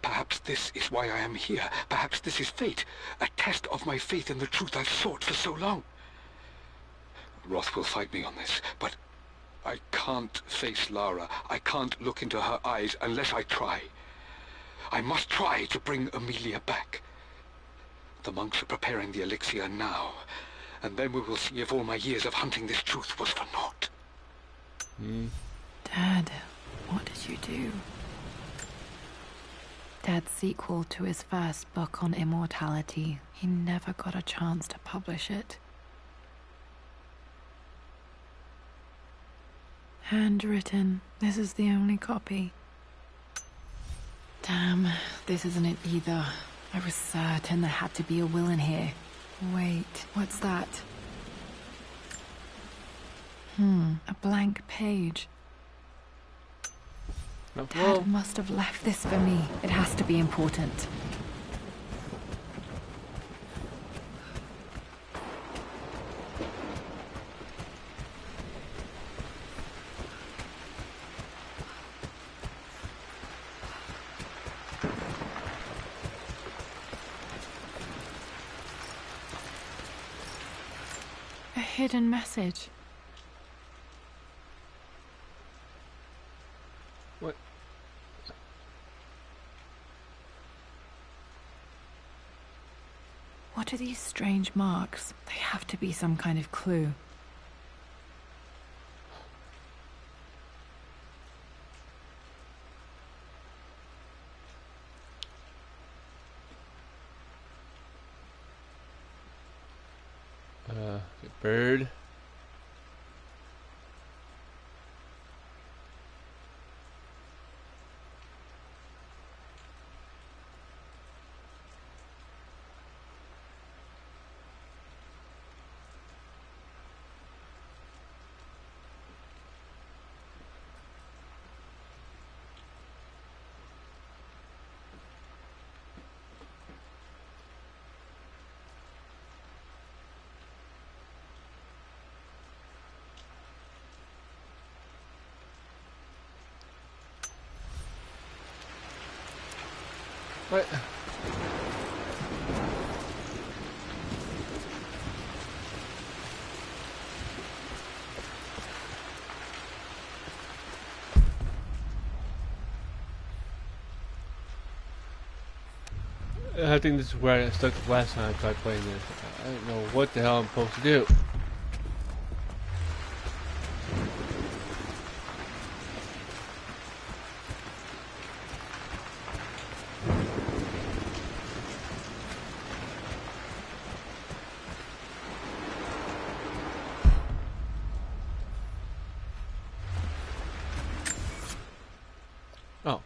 Perhaps this is why I am here. Perhaps this is fate. A test of my faith in the truth I've sought for so long. Roth will fight me on this, but I can't face Lara. I can't look into her eyes unless I try. I must try to bring Amelia back. The monks are preparing the elixir now, and then we will see if all my years of hunting this truth was for naught. Dad, what did you do? Dad's sequel to his first book on immortality. He never got a chance to publish it. Handwritten. This is the only copy. Damn, this isn't it either. I was certain there had to be a will in here. Wait, what's that? A blank page. Dad must have left this for me. It has to be important. A hidden message. What? What are these strange marks? They have to be some kind of clue. Bird. What? I think this is where I stuck last time I tried playing this. I don't know what the hell I'm supposed to do. Oh.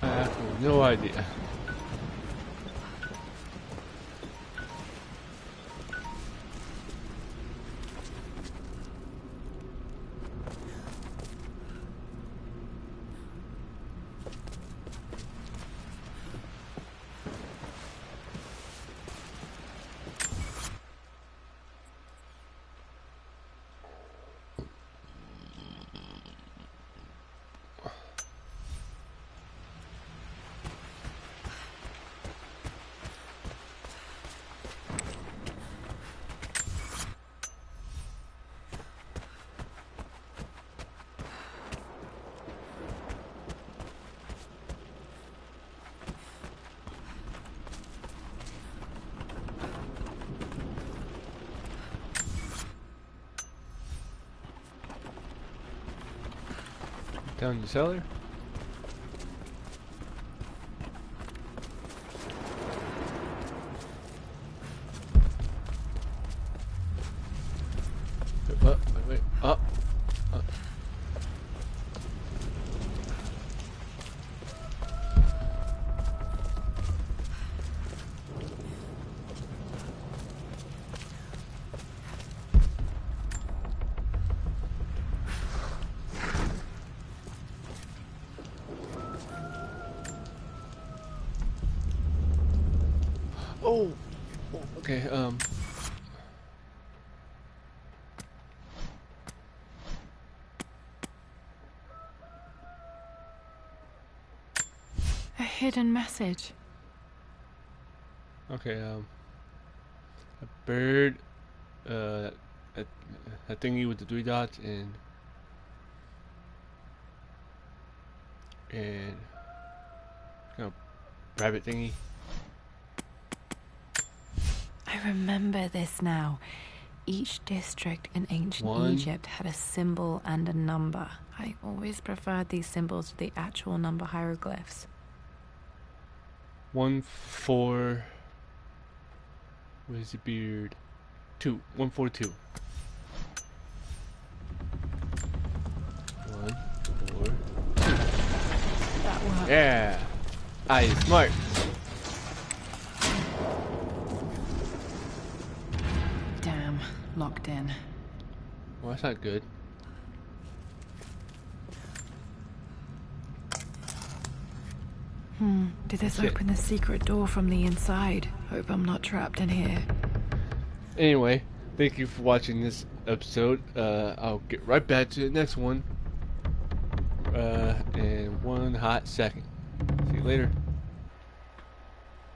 I have no idea. Down the cellar. Wait. Up. Oh, okay, A hidden message. okay, a bird, a thingy with the 3 dots and kind of rabbit thingy. I remember this now. Each district in ancient 1. Egypt had a symbol and a number. I always preferred these symbols to the actual number hieroglyphs. 1 4 Where's the beard? 142. 142. That worked. Yeah. I smart. Damn, locked in. Well, that's not good. Did this Shit. open the secret door from the inside? Hope I'm not trapped in here. Anyway, thank you for watching this episode. I'll get right back to the next one in one hot second. See you later.